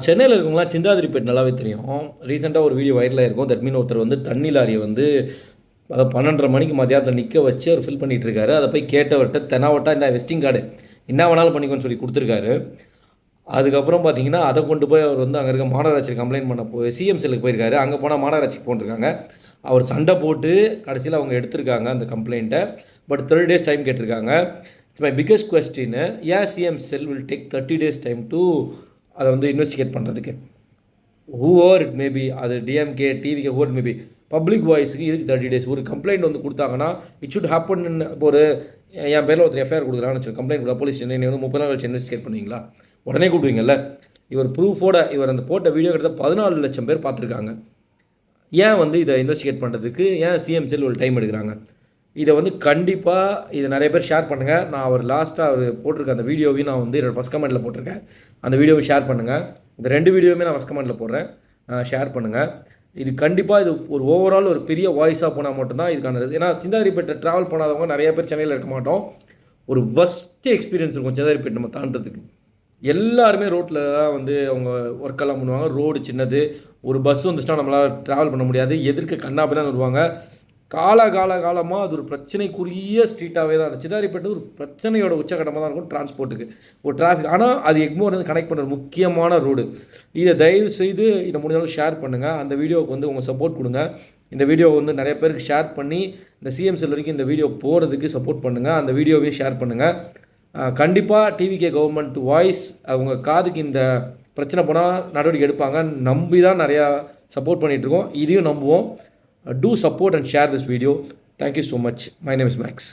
சென்னையில இருக்கவங்கலாம் சிந்தாதிரிப்பேட் நல்லாவே தெரியும். ரீசென்ட்டா ஒரு வீடியோ வைரல் ஆயிருக்கும். தட் மீன் ஒருத்தர் வந்து தண்ணி லாரிய வந்து 12:30 மணிக்கு மதியானத்தில நிக்க வச்சு அவர் ஃபில் பண்ணிட்டு இருக்காரு. அத போய் கேட்டவர்ட்ட தெனாவட்டா இந்தா விசிட்டிங் கார்டு என்ன வேணாலும் பண்ணிக்கோன்னு சொல்லி குடுத்துருக்காரு. அதுக்கப்புறம் பார்த்தீங்கன்னா, அத கொண்டு போய் அவர் வந்து அங்க இருக்க மாநகராட்சியில கம்ப்ளைண்ட் பண்ண போய் சிஎம் செல்லுக்கு போயிருக்காரு. அங்க போனா மாநகராட்சிக்கு போன்ருக்காங்க. அவர் சண்ட போட்டு கடைசியில அவங்க எடுத்திருக்காங்க அந்த கம்ப்ளைண்ட்ட. பட் 30 டேஸ் டைம் கேட்டிருக்காங்க. மை பிக்கஸ்ட் கொஸ்டின் ஏன் CM cell will take 30 days time to அத வந்து இன்வெஸ்டிகேட் பண்றதுக்கு. ஹூவர் இட் மே பி அது DMK, TVK whoever it may be. Public வாய்ஸ்க்கு இதுக்கு 30 டேஸ். ஒரு கம்ப்ளைண்ட் வந்து குடுத்தாங்கன்னா, இட் ஷுட் ஹேப்பன் இன் இப்போ ஒரு என் பேர்ல ஒருத்தர் எஃப்ஐஆர் குடுக்குறாங்கன்னு வச்சுக்கோங்க. கம்ப்ளைண்ட் குடுத்தா போலீஸ் ஸ்டேஷன் நீ வந்து 30 நாள் கழிச்சு இன்வெஸ்டிகேட் பண்ணுவீங்களா? உடனே கூப்பிடுவீங்கல்ல. இவர் ப்ரூஃபோட இவர் அந்த போட்ட வீடியோ கிட்டத்தட்ட 14,00,000 பேர் பார்த்துருக்காங்க. ஏன் வந்து இத இன்வெஸ்டிகேட் பண்றதுக்கு ஏன் சிஎம் செல் ஒரு டைம் எடுக்குறாங்க? இத வந்து கண்டிப்பா இத நெறைய பேர் ஷேர் பண்ணுங்க. நான் அவர் லாஸ்ட்டா அவரு போட்டிருக்க அந்த வீடியோவையும் நான் வந்து என்னோட ஃபர்ஸ்ட் கமெண்ட்ல போட்டிருக்கேன். அந்த வீடியோவை ஷேர் பண்ணுங்க. இந்த 2 வீடியோவுமே நான் ஃபர்ஸ்ட் கமெண்ட்ல போடுறேன். ஷேர் பண்ணுங்க. இது கண்டிப்பா இது ஒரு ஓவரால் ஒரு பெரிய வாய்ஸா போனா மட்டும் தான் இதுக்கான ஏன்னா சிந்தாதிரிப்பேட்ட டிராவல் பண்ணாதவங்க நெறைய பேர் சென்னையில இருக்க மாட்டோம். ஒரு வொர்ஸ்ட் எக்ஸ்பீரியன்ஸ் இருக்கும் சிந்தாதிரிப்பேட் நம்ம தாண்டுறதுக்கு. எல்லாருமே ரோட்ல தான் வந்து அவங்க ஒர்க்கெல்லாம் பண்ணுவாங்க. ரோடு சின்னது. ஒரு பஸ் வந்துச்சுன்னா நம்மளால டிராவல் பண்ண முடியாது. எதிர்க்க கன்னாபின்னான்னு வருவாங்க. காலமா அது ஒரு பிரச்சனைக்குரிய ஸ்ட்ரீட்டாவே தான். அந்த சிந்தாதிரிப்பேட்டு ஒரு பிரச்சனையோட உச்சகட்டமா தான் இருக்கும் டிரான்ஸ்போர்ட்டுக்கு. ஒரு டிராஃபிக் ஆனா அது எக்மோர் வந்து கனெக்ட் பண்ற முக்கியமான ரோடு. இத தயவு செய்து இத முடிஞ்ச அளவு ஷேர் பண்ணுங்க. அந்த வீடியோவுக்கு வந்து உங்க சப்போர்ட் குடுங்க. இந்த வீடியோவ வந்து நெறைய பேருக்கு ஷேர் பண்ணி, இந்த சிஎம் செல் வரைக்கும் இந்த வீடியோ போறதுக்கு சப்போர்ட் பண்ணுங்க. அந்த வீடியோவையும் ஷேர் பண்ணுங்க. கண்டிப்பா டிவிகே கவர்மெண்ட் வாய்ஸ் அவங்க காதுக்கு இந்த பிரச்சனை போனா நடவடிக்கை எடுப்பாங்க. நம்பி தான் நெறையா சப்போர்ட் பண்ணிட்டு இருக்கோம். இதையும் நம்புவோம். Do support and share this video. Thank you so much. My name is Max.